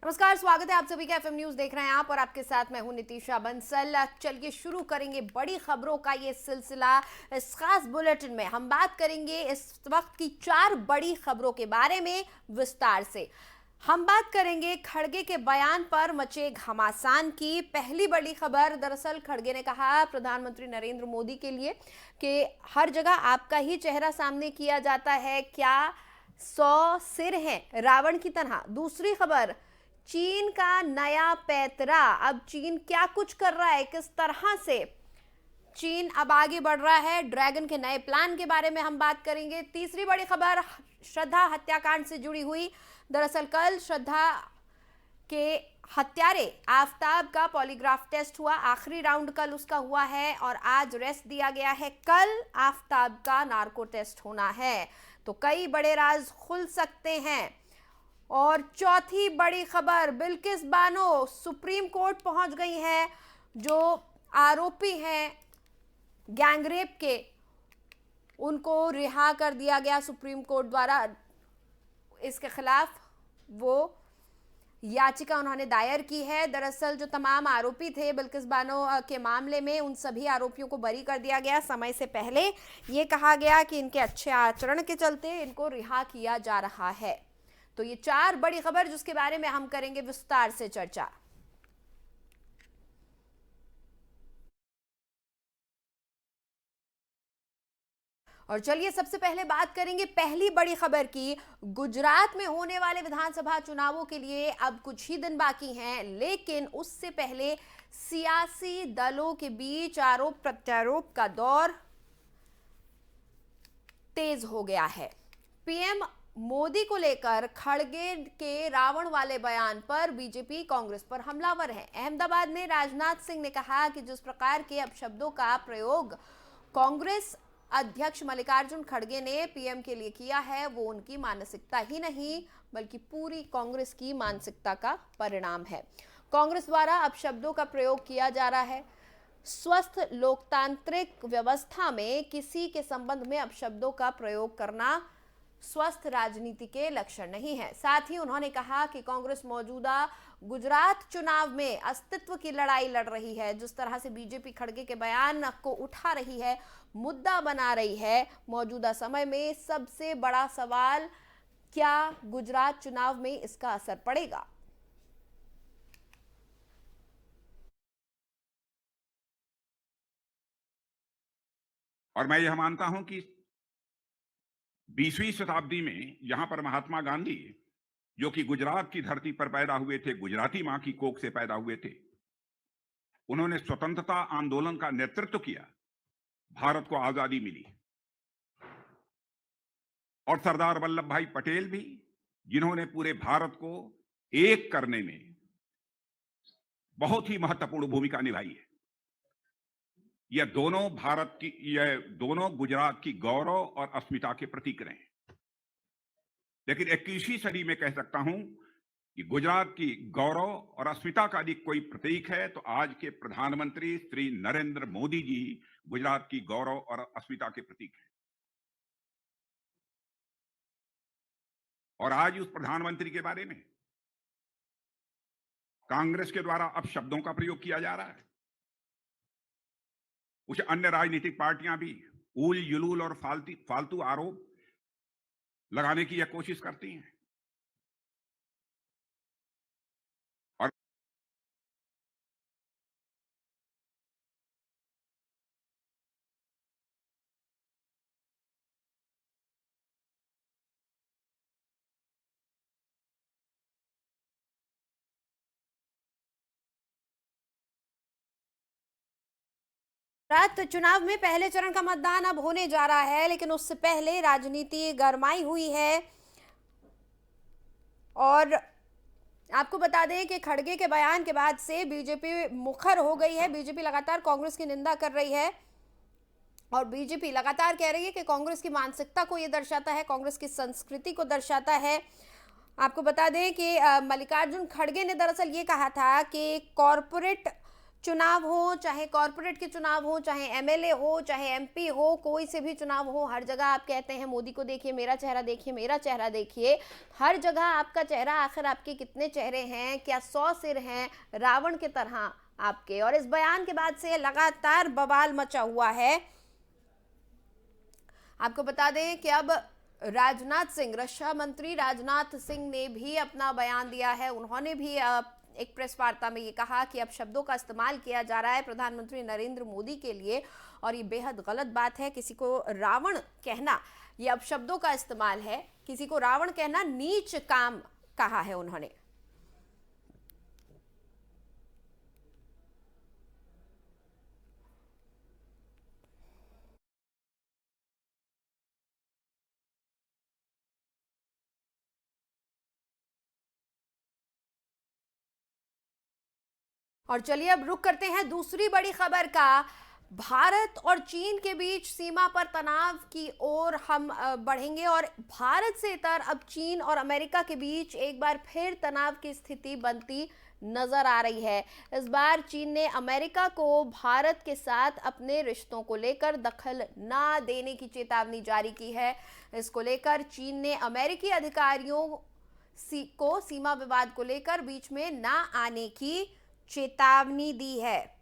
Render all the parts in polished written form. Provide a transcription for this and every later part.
नमस्कार, स्वागत है आप सभी का एफएम न्यूज देख रहे हैं आप और आपके साथ मैं हूं नितिशा बंसल। चलिए शुरू करेंगे बड़ी खबरों का ये सिलसिला। इस खास बुलेटिन में हम बात करेंगे इस वक्त की 4 बड़ी खबरों के बारे में विस्तार से। हम बात करेंगे खड़गे के बयान पर मचे घमासान की। पहली बड़ी खबर, दरअसल खड़गे ने कहा प्रधानमंत्री नरेंद्र मोदी के लिए कि हर जगह आपका ही चेहरा सामने किया जाता है, क्या 100 सिर हैं रावण की तरह। दूसरी खबर, चीन का नया पैतरा। अब चीन क्या कुछ कर रहा है, किस तरह से चीन अब आगे बढ़ रहा है, ड्रैगन के नए प्लान के बारे में हम बात करेंगे। तीसरी बड़ी खबर श्रद्धा हत्याकांड से जुड़ी हुई। दरअसल कल श्रद्धा के हत्यारे आफताब का पॉलीग्राफ टेस्ट हुआ, आखिरी राउंड कल उसका हुआ है और आज रेस्ट दिया गया है। कल आफताब का नार्को टेस्ट होना है, तो कई बड़े राज खुल सकते हैं। और चौथी बड़ी खबर, बिल्किस बानो सुप्रीम कोर्ट पहुंच गई हैं। जो आरोपी हैं गैंगरेप के, उनको रिहा कर दिया गया सुप्रीम कोर्ट द्वारा। इसके खिलाफ वो याचिका उन्होंने दायर की है। दरअसल जो तमाम आरोपी थे बिल्किस बानो के मामले में, उन सभी आरोपियों को बरी कर दिया गया समय से पहले। ये कहा गया कि इनके अच्छे आचरण के चलते इनको रिहा किया जा रहा है। तो ये 4 बड़ी खबर जिसके बारे में हम करेंगे विस्तार से चर्चा। और चलिए सबसे पहले बात करेंगे पहली बड़ी खबर की। गुजरात में होने वाले विधानसभा चुनावों के लिए अब कुछ ही दिन बाकी हैं, लेकिन उससे पहले सियासी दलों के बीच आरोप प्रत्यारोप का दौर तेज हो गया है। पीएम मोदी को लेकर खड़गे के रावण वाले बयान पर बीजेपी कांग्रेस पर हमलावर है। अहमदाबाद में राजनाथ सिंह ने कहा कि जिस प्रकार के अपशब्दों का प्रयोग कांग्रेस अध्यक्ष मल्लिकार्जुन खड़गे ने पीएम के लिए किया है, वो उनकी मानसिकता ही नहीं बल्कि पूरी कांग्रेस की मानसिकता का परिणाम है। कांग्रेस द्वारा अपशब्दों का प्रयोग किया जा रहा है। स्वस्थ लोकतांत्रिक व्यवस्था में किसी के संबंध में अपशब्दों का प्रयोग करना स्वस्थ राजनीति के लक्षण नहीं है। साथ ही उन्होंने कहा कि कांग्रेस मौजूदा गुजरात चुनाव में अस्तित्व की लड़ाई लड़ रही है। जिस तरह से बीजेपी खड़गे के बयान को उठा रही है, मुद्दा बना रही है, मौजूदा समय में सबसे बड़ा सवाल, क्या गुजरात चुनाव में इसका असर पड़ेगा। और मैं यह मानता हूं कि 20वीं शताब्दी में यहां पर महात्मा गांधी, जो कि गुजरात की धरती पर पैदा हुए थे, गुजराती मां की कोख से पैदा हुए थे, उन्होंने स्वतंत्रता आंदोलन का नेतृत्व किया, भारत को आजादी मिली। और सरदार वल्लभ भाई पटेल भी, जिन्होंने पूरे भारत को एक करने में बहुत ही महत्वपूर्ण भूमिका निभाई है। यह दोनों गुजरात की गौरव और अस्मिता के प्रतीक रहे हैं। लेकिन 21वीं सदी में कह सकता हूं कि गुजरात की गौरव और अस्मिता का यदि कोई प्रतीक है तो आज के प्रधानमंत्री श्री नरेंद्र मोदी जी गुजरात की गौरव और अस्मिता के प्रतीक हैं। और आज उस प्रधानमंत्री के बारे में कांग्रेस के द्वारा अब शब्दों का प्रयोग किया जा रहा है। कुछ अन्य राजनीतिक पार्टियां भी ऊल जुलूल और फालतू आरोप लगाने की यह कोशिश करती हैं। और गुजरात चुनाव में पहले चरण का मतदान अब होने जा रहा है, लेकिन उससे पहले राजनीति गरमाई हुई है। और आपको बता दें कि खड़गे के बयान के बाद से बीजेपी मुखर हो गई है। बीजेपी लगातार कांग्रेस की निंदा कर रही है और बीजेपी लगातार कह रही है कि कांग्रेस की मानसिकता को यह दर्शाता है, कांग्रेस की संस्कृति को दर्शाता है। आपको बता दें कि मल्लिकार्जुन खड़गे ने दरअसल ये कहा था कि कॉरपोरेट चुनाव हो, चाहे कॉरपोरेट के चुनाव हो, चाहे एमएलए हो, चाहे एमपी हो, कोई से भी चुनाव हो, हर जगह आप कहते हैं मोदी को देखिए, मेरा चेहरा देखिए, मेरा चेहरा देखिए। हर जगह आपका चेहरा, आखिर आपके कितने चेहरे हैं, क्या 100 सिर हैं रावण की तरह आपके? और इस बयान के बाद से लगातार बवाल मचा हुआ है। आपको बता दें कि अब राजनाथ सिंह, रक्षा मंत्री राजनाथ सिंह ने भी अपना बयान दिया है। उन्होंने भी एक प्रेस वार्ता में ये कहा कि अब शब्दों का इस्तेमाल किया जा रहा है प्रधानमंत्री नरेंद्र मोदी के लिए, और ये बेहद गलत बात है। किसी को रावण कहना, ये अब शब्दों का इस्तेमाल है, किसी को रावण कहना नीच काम कहा है उन्होंने। और चलिए अब रुक करते हैं दूसरी बड़ी खबर का। भारत और चीन के बीच सीमा पर तनाव की ओर हम बढ़ेंगे, और भारत से इतर अब चीन और अमेरिका के बीच एक बार फिर तनाव की स्थिति बनती नजर आ रही है। इस बार चीन ने अमेरिका को भारत के साथ अपने रिश्तों को लेकर दखल ना देने की चेतावनी जारी की है। इसको लेकर चीन ने अमेरिकी अधिकारियों को सीमा विवाद को लेकर बीच में ना आने की चेतावनी दी है।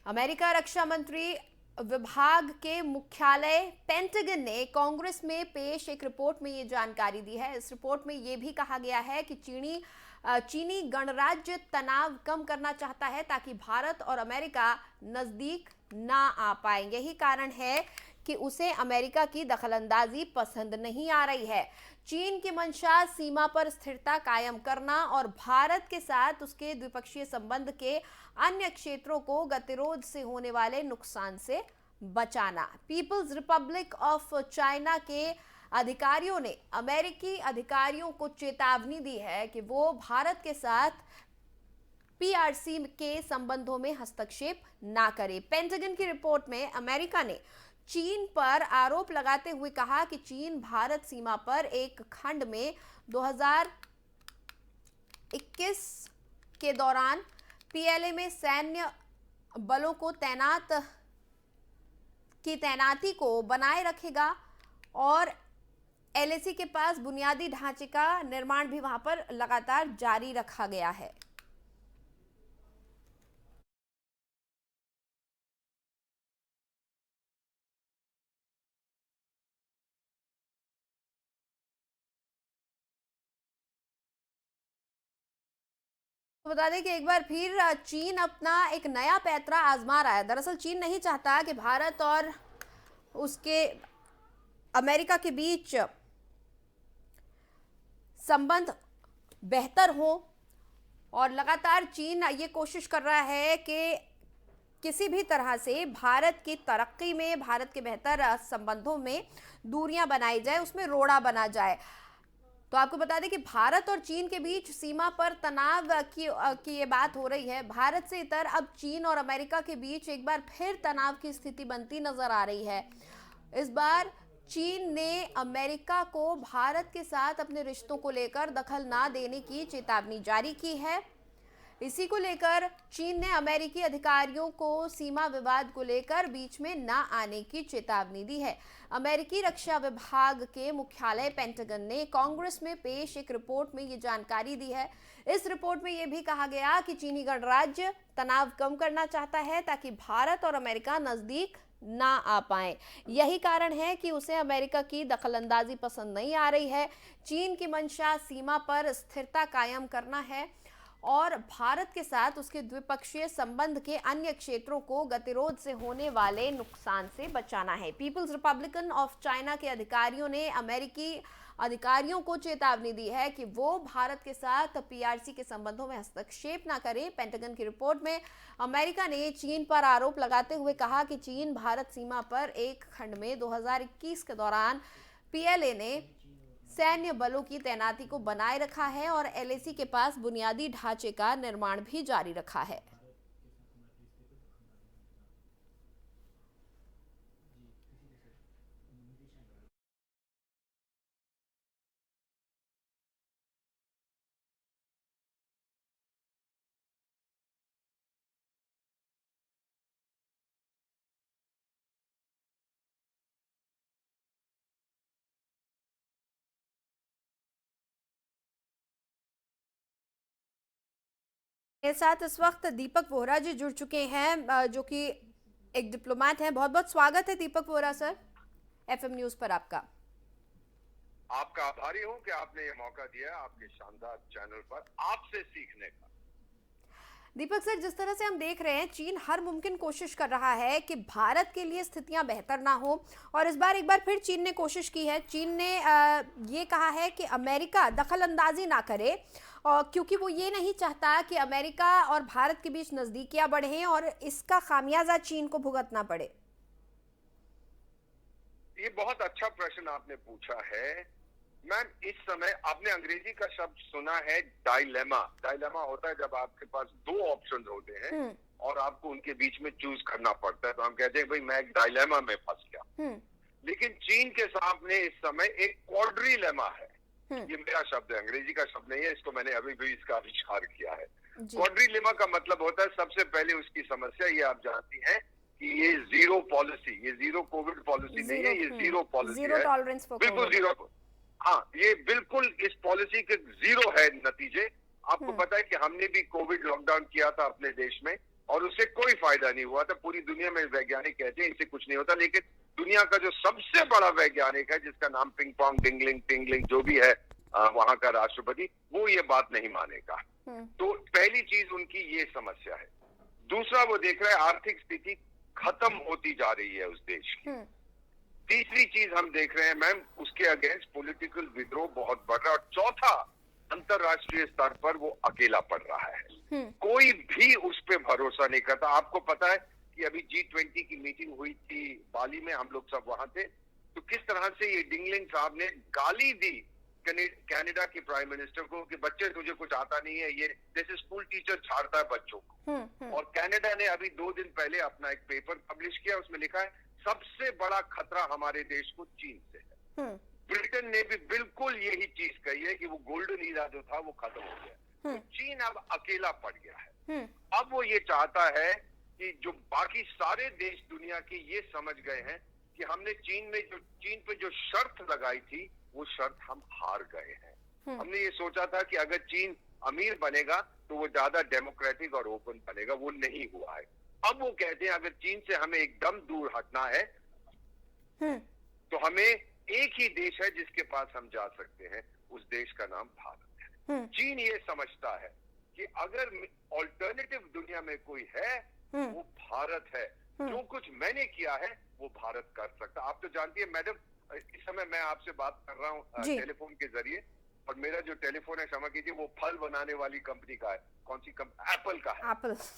अमेरिका रक्षा मंत्री विभाग के मुख्यालय पेंटागन ने कांग्रेस में पेश एक रिपोर्ट में ये जानकारी दी है। इस रिपोर्ट में ये भी कहा गया है कि चीनी गणराज्य तनाव कम करना चाहता है ताकि भारत और अमेरिका नजदीक ना आ पाए। यही कारण है कि उसे अमेरिका की दखलंदाजी पसंद नहीं आ रही है। चीन की मंशा सीमा पर स्थिरता कायम करना और भारत के साथ उसके द्विपक्षीय संबंध के अन्य क्षेत्रों को गतिरोध से होने वाले नुकसान से बचाना। पीपल्स रिपब्लिक ऑफ चाइना के अधिकारियों ने अमेरिकी अधिकारियों को चेतावनी दी है कि वो भारत के साथ पीआरसी के संबंधों में हस्तक्षेप ना करे। पेंटागन की रिपोर्ट में अमेरिका ने चीन पर आरोप लगाते हुए कहा कि चीन भारत सीमा पर एक खंड में 2021 के दौरान पीएलए में सैन्य बलों को तैनाती को बनाए रखेगा, और एलएसी के पास बुनियादी ढांचे का निर्माण भी वहां पर लगातार जारी रखा गया है। तो बता दें कि एक बार फिर चीन अपना एक नया पैंतरा आजमा रहा है। दरअसल चीन नहीं चाहता कि भारत और उसके अमेरिका के बीच संबंध बेहतर हो, और लगातार चीन ये कोशिश कर रहा है कि किसी भी तरह से भारत की तरक्की में, भारत के बेहतर संबंधों में दूरियां बनाई जाए, उसमें रोड़ा बना जाए। तो आपको बता दें कि भारत और चीन के बीच सीमा पर तनाव की ये बात हो रही है। भारत से इतर अब चीन और अमेरिका के बीच एक बार फिर तनाव की स्थिति बनती नजर आ रही है। इस बार चीन ने अमेरिका को भारत के साथ अपने रिश्तों को लेकर दखल ना देने की चेतावनी जारी की है। इसी को लेकर चीन ने अमेरिकी अधिकारियों को सीमा विवाद को लेकर बीच में ना आने की चेतावनी दी है। अमेरिकी रक्षा विभाग के मुख्यालय पेंटागन ने कांग्रेस में पेश एक रिपोर्ट में ये जानकारी दी है। इस रिपोर्ट में यह भी कहा गया कि चीनी गणराज्य तनाव कम करना चाहता है ताकि भारत और अमेरिका नजदीक ना आ पाए। यही कारण है कि उसे अमेरिका की दखलंदाजी पसंद नहीं आ रही है। चीन की मंशा सीमा पर स्थिरता कायम करना है और भारत के साथ उसके द्विपक्षीय संबंध के अन्य क्षेत्रों को गतिरोध से होने वाले नुकसान से बचाना है। पीपल्स रिपब्लिकन ऑफ चाइना के अधिकारियों ने अमेरिकी अधिकारियों को चेतावनी दी है कि वो भारत के साथ पीआरसी के संबंधों में हस्तक्षेप ना करें। पेंटागन की रिपोर्ट में अमेरिका ने चीन पर आरोप लगाते हुए कहा कि चीन भारत सीमा पर एक खंड में 2021 के दौरान पीएलए ने सैन्य बलों की तैनाती को बनाए रखा है और एलएसी के पास बुनियादी ढांचे का निर्माण भी जारी रखा है। मेरे साथ इस वक्त दीपक वोहरा जी जुड़ चुके हैं, जो कि एक डिप्लोमेट हैं। बहुत बहुत स्वागत है दीपक वोहरा सर, एफएम न्यूज पर आपका। आपका आभारी हूं कि आपने ये मौका दिया आपके शानदार चैनल पर आपसे सीखने का। दीपक सर, जिस तरह से हम देख रहे हैं, चीन हर मुमकिन कोशिश कर रहा है कि भारत के लिए स्थितियां बेहतर ना हो, और इस बार एक बार फिर चीन ने कोशिश की है। चीन ने ये कहा है कि अमेरिका दखल अंदाजी ना करे, और क्योंकि वो ये नहीं चाहता कि अमेरिका और भारत के बीच नजदीकियां बढ़ें और इसका खामियाजा चीन को भुगतना पड़े। ये बहुत अच्छा प्रश्न आपने पूछा है मैम। इस समय आपने अंग्रेजी का शब्द सुना है डायलेमा। डायलेमा होता है जब आपके पास दो ऑप्शन होते हैं और आपको उनके बीच में चूज करना पड़ता है, तो हम कहते हैं भाई मैं एक डायलेमा में फंस गया। लेकिन चीन के सामने इस समय एक क्वाड्रिलेमा है। ये मेरा शब्द है, अंग्रेजी का शब्द नहीं है, इसको मैंने अभी भी इसका आविष्कार किया है। क्वाड्रिलेमा का मतलब होता है, सबसे पहले उसकी समस्या ये आप जानती हैं कि ये जीरो पॉलिसी, ये जीरो कोविड पॉलिसी नहीं है, ये जीरो पॉलिसी है, बिल्कुल जीरो। हाँ, ये बिल्कुल इस पॉलिसी के जीरो है नतीजे। आपको पता है कि हमने भी कोविड लॉकडाउन किया था अपने देश में और उससे कोई फायदा नहीं हुआ था। पूरी दुनिया में वैज्ञानिक कहते हैं इससे कुछ नहीं होता, लेकिन दुनिया का जो सबसे बड़ा वैज्ञानिक है, जिसका नाम पिंग पोंग डिंगलिंग टिंगलिंग जो भी है, वहां का राष्ट्रपति, वो ये बात नहीं मानेगा। तो पहली चीज उनकी ये समस्या है। दूसरा, वो देख रहे हैं आर्थिक स्थिति खत्म होती जा रही है उस देश की। तीसरी चीज हम देख रहे हैं मैम, उसके अगेंस्ट पॉलिटिकल विद्रोह बहुत बढ़ रहा है। और चौथा, अंतरराष्ट्रीय स्तर पर वो अकेला पड़ रहा है। कोई भी उस पर भरोसा नहीं करता। आपको पता है कि अभी G20 की मीटिंग हुई थी बाली में, हम लोग सब वहां थे, तो किस तरह से ये डिंगलिंग साहब ने गाली दी कनाडा के प्राइम मिनिस्टर को कि बच्चे तुझे कुछ आता नहीं है, ये जैसे स्कूल टीचर छाड़ता है बच्चों को। और कनाडा ने अभी 2 दिन पहले अपना एक पेपर पब्लिश किया, उसमें लिखा है सबसे बड़ा खतरा हमारे देश को चीन से है। ब्रिटेन ने भी बिल्कुल यही चीज कही है कि वो गोल्डन ईरा जो था वो खत्म हो गया। तो चीन अब अकेला पड़ गया है। अब वो ये चाहता है कि जो बाकी सारे देश दुनिया के ये समझ गए हैं कि हमने चीन पे जो शर्त लगाई थी, वो शर्त हम हार गए हैं। हमने ये सोचा था कि अगर चीन अमीर बनेगा तो वो ज्यादा डेमोक्रेटिक और ओपन बनेगा, वो नहीं हुआ है। अब वो कहते हैं अगर चीन से हमें एकदम दूर हटना है तो हमें एक ही देश है जिसके पास हम जा सकते हैं, उस देश का नाम भारत है। चीन ये समझता है कि अगर ऑल्टरनेटिव दुनिया में कोई है वो भारत है। जो कुछ मैंने किया है वो भारत कर सकता। आप तो जानती है मैडम, इस समय मैं आपसे बात कर रहा हूँ टेलीफोन के जरिए, और मेरा जो टेलीफोन है, क्षमा कीजिए, वो फल बनाने वाली कंपनी का है। कौन सी कंपनी? एप्पल का है।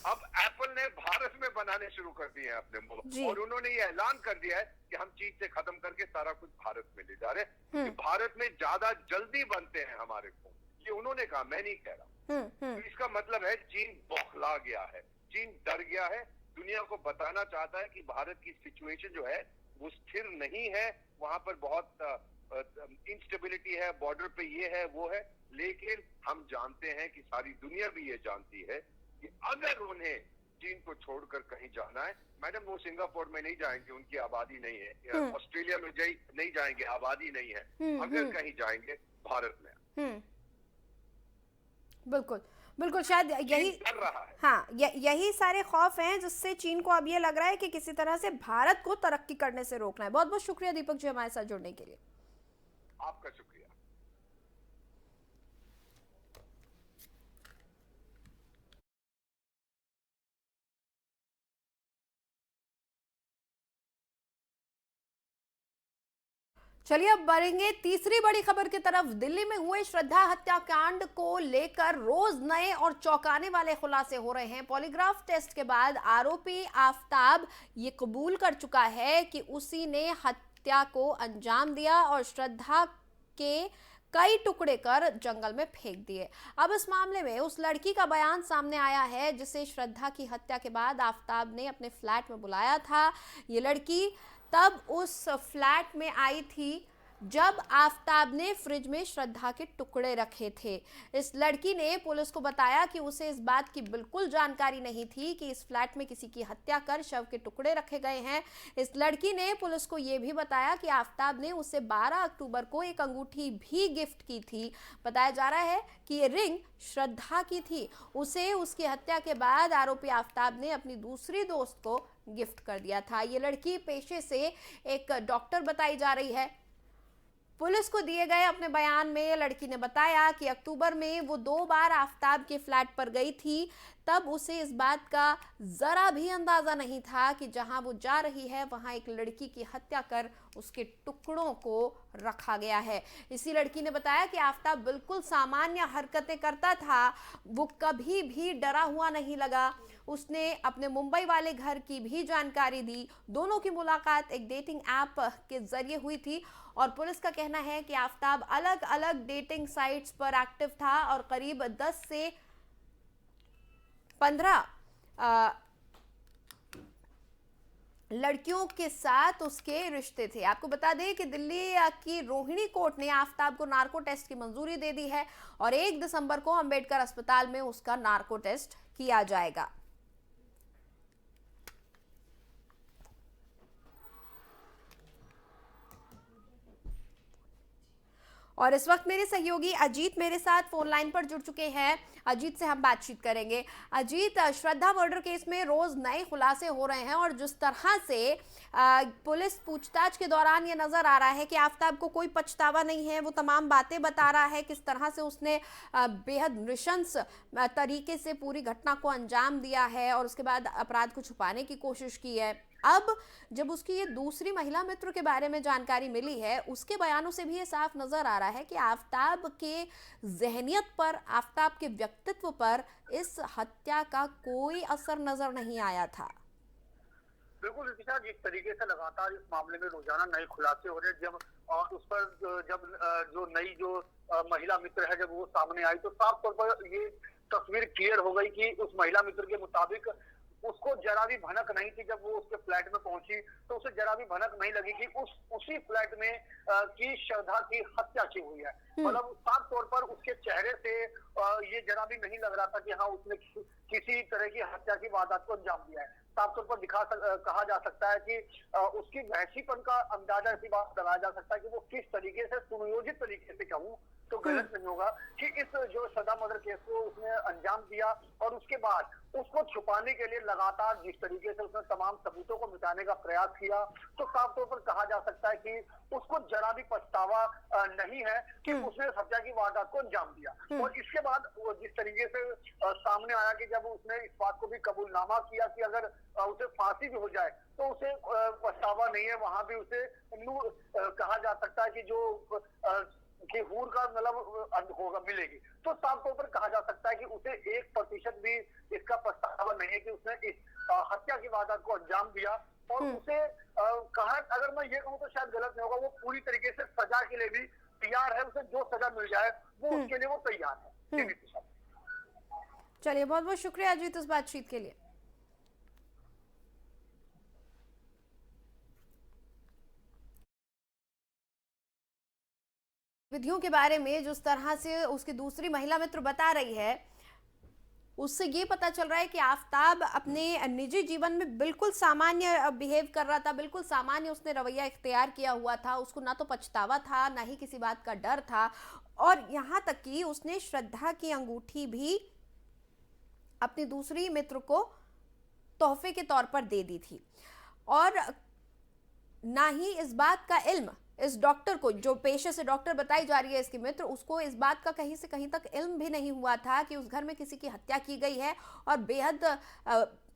अब एप्पल ने भारत में बनाने शुरू कर दिए हैं अपने मुल्क, और उन्होंने ये ऐलान कर दिया है कि हम चीन से खत्म करके सारा कुछ भारत में ले जा रहे हैं। कि भारत में ज्यादा जल्दी बनते हैं हमारे फोन, ये उन्होंने कहा, मैं नहीं कह रहा। तो इसका मतलब है चीन बौखला गया है, चीन डर गया है, दुनिया को बताना चाहता है कि भारत की सिचुएशन जो है वो स्थिर नहीं है, वहां पर बहुत इंस्टेबिलिटी है, बॉर्डर पे ये है वो है। लेकिन हम जानते हैं कि सारी दुनिया भी ये जानती है कि अगर उन्हें चीन को छोड़कर कहीं जाना है, मैडम, वो सिंगापुर में नहीं जाएंगे, उनकी आबादी नहीं है, ऑस्ट्रेलिया में नहीं जाएंगे, आबादी नहीं है। अगर कहीं जाएंगे भारत में। बिल्कुल बिल्कुल, शायद यही कर रहा है। हाँ, यही सारे खौफ हैं जिससे चीन को अब ये लग रहा है कि किसी तरह से भारत को तरक्की करने से रोकना है। बहुत बहुत शुक्रिया दीपक जी हमारे साथ जुड़ने के लिए। आपका शुक्रिया। चलिए अब बढ़ेंगे तीसरी बड़ी खबर की तरफ। दिल्ली में हुए श्रद्धा हत्याकांड को लेकर रोज नए और चौंकाने वाले खुलासे हो रहे हैं। पॉलीग्राफ टेस्ट के बाद आरोपी आफताब ये कबूल कर चुका है कि उसी ने हत्या को अंजाम दिया और श्रद्धा के कई टुकड़े कर जंगल में फेंक दिए। अब इस मामले में उस लड़की का बयान सामने आया है जिसे श्रद्धा की हत्या के बाद आफताब ने अपने फ्लैट में बुलाया था। ये लड़की तब उस फ्लैट में आई थी जब आफताब ने फ्रिज में श्रद्धा के टुकड़े रखे थे। इस लड़की ने पुलिस को बताया कि उसे इस बात की बिल्कुल जानकारी नहीं थी कि इस फ्लैट में किसी की हत्या कर शव के टुकड़े रखे गए हैं। इस लड़की ने पुलिस को यह भी बताया कि आफताब ने उसे 12 अक्टूबर को एक अंगूठी भी गिफ्ट की थी। बताया जा रहा है कि ये रिंग श्रद्धा की थी। उसे उसकी हत्या के बाद आरोपी आफताब ने अपनी दूसरी दोस्त को गिफ्ट कर दिया था। ये लड़की पेशे से एक डॉक्टर बताई जा रही है। पुलिस को दिए गए अपने बयान में लड़की ने बताया कि अक्टूबर में वो 2 बार आफताब के फ्लैट पर गई थी। तब उसे इस बात का जरा भी अंदाजा नहीं था कि जहां वो जा रही है वहां एक लड़की की हत्या कर उसके टुकड़ों को रखा गया है। इसी लड़की ने बताया कि आफताब बिल्कुल सामान्य हरकतें करता था, वो कभी भी डरा हुआ नहीं लगा। उसने अपने मुंबई वाले घर की भी जानकारी दी। दोनों की मुलाकात एक डेटिंग ऐप के जरिए हुई थी और पुलिस का कहना है कि आफताब अलग अलग डेटिंग साइट्स पर एक्टिव था और करीब 10 से 15 लड़कियों के साथ उसके रिश्ते थे। आपको बता दें कि दिल्ली की रोहिणी कोर्ट ने आफताब को नार्को टेस्ट की मंजूरी दे दी है और 1 दिसंबर को अंबेडकर अस्पताल में उसका नार्को टेस्ट किया जाएगा। और इस वक्त मेरे सहयोगी अजीत मेरे साथ फोन लाइन पर जुड़ चुके हैं। अजीत से हम बातचीत करेंगे। अजीत, श्रद्धा मर्डर केस में रोज नए खुलासे हो रहे हैं और जिस तरह से पुलिस पूछताछ के दौरान ये नजर आ रहा है कि आफताब को कोई पछतावा नहीं है, वो तमाम बातें बता रहा है किस तरह से उसने बेहद नृशंस तरीके से पूरी घटना को अंजाम दिया है और उसके बाद अपराध को छुपाने की कोशिश की है। अब जब उसकी ये दूसरी महिला मित्र के बारे में जानकारी मिली है, उसके बयानों से भी ये साफ नजर आ रहा है कि आफताब के जहनियत पर, आफताब के व्यक्तित्व पर इस हत्या का कोई असर नजर नहीं आया था। बिल्कुल ऋतिका, जिस तरीके से लगातार इस मामले में रोजाना नए खुलासे हो रहे हैं, जब उस पर जब जो नई जो महिला मित्र है जब वो सामने आई तो साफ तौर पर ये तस्वीर क्लियर हो गई कि उस महिला मित्र के मुताबिक उसको जरा भी भनक नहीं थी। जब वो उसके फ्लैट में पहुंची तो उसे जरा भी भनक नहीं लगी कि उसी फ्लैट में की श्रद्धा की हत्या की हुई है। मतलब साफ तौर पर उसके चेहरे से ये जरा भी नहीं लग रहा था कि हाँ उसने किसी तरह की हत्या की वारदात को अंजाम दिया है। साफ तौर पर कहा जा सकता है कि उसकी वहशीपन का अंदाजा इसी बात लगाया जा सकता है कि वो किस तरीके से सुनियोजित तरीके से कहूँ तो गलत नहीं होगा कि इस जो श्रद्धा मर्डर केस को उसने अंजाम दिया और उसके बाद उसको छुपाने के लिए लगातार जिस तरीके से उसने तमाम सबूतों को मिटाने का प्रयास किया तो साफ तौर पर कहा जा सकता है कि उसको जरा भी पछतावा नहीं है कि उसने हत्या की वारदात को अंजाम दिया। और इसके बाद वो जिस तरीके से सामने आया कि जब उसने इस बात को भी कबूलनामा किया कि अगर उसे फांसी भी हो जाए तो उसे पछतावा नहीं है, वहां भी उसे कहा जा सकता है कि जो कि हूर का मतलब होगा मिलेगी। तो साफ तौर पर कहा जा सकता है कि उसे 1% भी इसका पछतावा नहीं है कि उसने इस हत्या की वारदात को अंजाम दिया और उसे कहा, अगर मैं ये कहूँ तो शायद गलत नहीं होगा, वो पूरी तरीके से सजा के लिए भी तैयार है। उसे जो सजा मिल जाए वो उसके लिए वो तैयार है। चलिए, बहुत बहुत शुक्रिया अजीत इस बातचीत के लिए। विधियों के बारे में जिस तरह से उसकी दूसरी महिला मित्र बता रही है, उससे ये पता चल रहा है कि आफताब अपने निजी जीवन में बिल्कुल सामान्य बिहेव कर रहा था, बिल्कुल सामान्य उसने रवैया इख्तियार किया हुआ था। उसको ना तो पछतावा था, ना ही किसी बात का डर था और यहाँ तक कि उसने श्रद्धा की अंगूठी भी अपनी दूसरी मित्र को तोहफे के तौर पर दे दी थी और ना ही इस बात का इल्म इस डॉक्टर को, जो पेशे से डॉक्टर बताई जा रही है इसकी मित्र, उसको इस बात का कहीं से कहीं तक इल्म भी नहीं हुआ था कि उस घर में किसी की हत्या की गई है और बेहद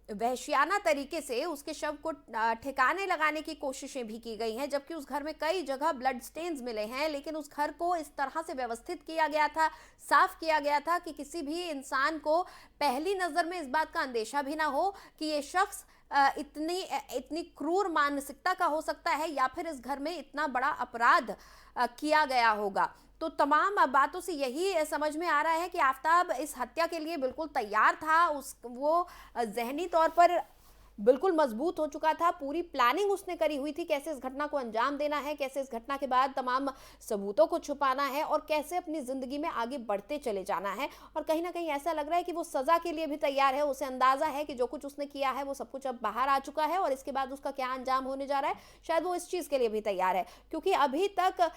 वहशियाना तरीके से उसके शव को ठिकाने लगाने की कोशिशें भी की गई हैं, जबकि उस घर में कई जगह ब्लड स्टेन्स मिले हैं। लेकिन उस घर को इस तरह से व्यवस्थित किया गया था, साफ किया गया था कि किसी भी इंसान को पहली नज़र में इस बात का अंदेशा भी ना हो कि ये शख्स इतनी क्रूर मानसिकता का हो सकता है या फिर इस घर में इतना बड़ा अपराध किया गया होगा। तो तमाम बातों से यही समझ में आ रहा है कि आफताब इस हत्या के लिए बिल्कुल तैयार था। वो जहनी तौर पर बिल्कुल मजबूत हो चुका था। पूरी प्लानिंग उसने करी हुई थी, कैसे इस घटना को अंजाम देना है, कैसे इस घटना के बाद तमाम सबूतों को छुपाना है और कैसे अपनी जिंदगी में आगे बढ़ते चले जाना है। और कहीं ना कहीं ऐसा लग रहा है कि वो सजा के लिए भी तैयार है। उसे अंदाजा है कि जो कुछ उसने किया है वो सब कुछ अब बाहर आ चुका है और इसके बाद उसका क्या अंजाम होने जा रहा है, शायद वो इस चीज के लिए भी तैयार है। क्योंकि अभी तक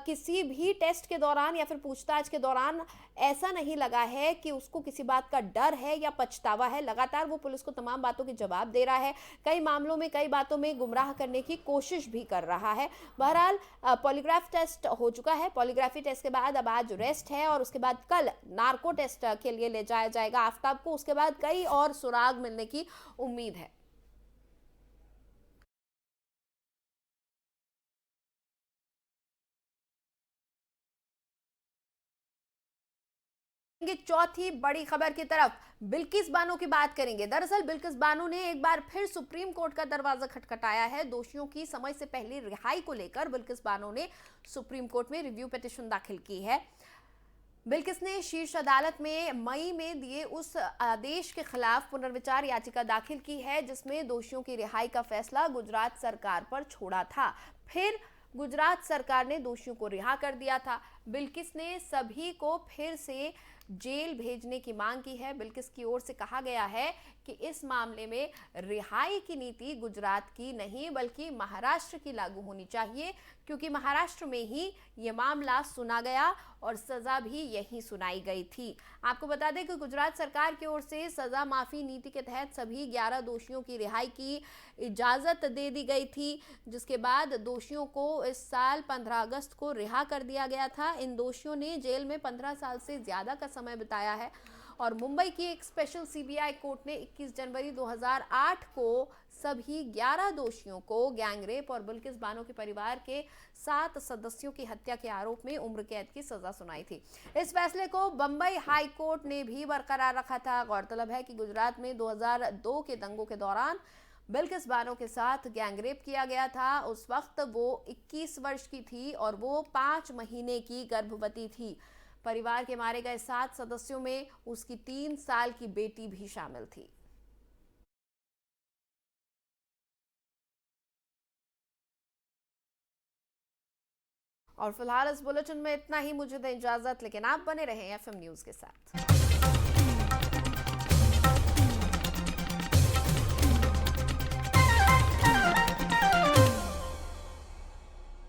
किसी भी टेस्ट के दौरान या फिर पूछताछ के दौरान ऐसा नहीं लगा है कि उसको किसी बात का डर है या पछतावा है। लगातार वो पुलिस को तमाम बातों के जवाब दे रहा है, कई मामलों में कई बातों में गुमराह करने की कोशिश भी कर रहा है। बहरहाल पॉलीग्राफ टेस्ट हो चुका है। पॉलीग्राफी टेस्ट के बाद अब आज रेस्ट है और उसके बाद कल नार्को टेस्ट के लिए ले जाया जाएगा आफ्ताब को। उसके बाद कई और सुराग मिलने की उम्मीद है। चौथी बड़ी खबर की तरफ बिल्किस बानो की बात करेंगे। दरअसल बिल्किस बानो ने एक बार फिर सुप्रीम कोर्ट का दरवाजा खटखटाया है। दोषियों की समय से पहले रिहाई को लेकर बिल्किस बानो ने सुप्रीम कोर्ट में रिव्यू पिटीशन दाखिल की है। बिल्किस ने शीर्ष अदालत में मई में दिए उस आदेश के खिलाफ पुनर्विचार याचिका दाखिल की है जिसमें दोषियों की रिहाई का फैसला गुजरात सरकार पर छोड़ा था। फिर गुजरात सरकार ने दोषियों को रिहा कर दिया था। बिल्किस ने सभी को फिर से जेल भेजने की मांग की है। बिल्किस की ओर से कहा गया है कि इस मामले में रिहाई की नीति गुजरात की नहीं बल्कि महाराष्ट्र की लागू होनी चाहिए, क्योंकि महाराष्ट्र में ही ये मामला सुना गया और सजा भी यहीं सुनाई गई थी। आपको बता दें कि गुजरात सरकार की ओर से सजा माफी नीति के तहत सभी 11 दोषियों की रिहाई की इजाजत दे दी गई थी, जिसके बाद दोषियों को इस साल 15 अगस्त को रिहा कर दिया गया था। इन दोषियों ने जेल में 15 साल से ज्यादा का समय बिताया है और मुंबई की एक स्पेशल सीबीआई कोर्ट ने 21 जनवरी 2008 को सभी 11 दोषियों को गैंगरेप और बिल्किस बानो के परिवार के 7 सदस्यों की हत्या के आरोप में उम्र कैद की सजा सुनाई थी। इस फैसले को बंबई हाई कोर्ट ने भी बरकरार रखा था। गौरतलब है कि गुजरात में 2002 के दंगों के दौरान बिल्किस बानो के साथ गैंगरेप किया गया था। उस वक्त वो 21 वर्ष की थी और वो 5 महीने की गर्भवती थी। परिवार के मारे गए 7 सदस्यों में उसकी 3 साल की बेटी भी शामिल थी। और फिलहाल इस बुलेटिन में इतना ही। मुझे दें इजाजत, लेकिन आप बने रहें एफएम न्यूज के साथ।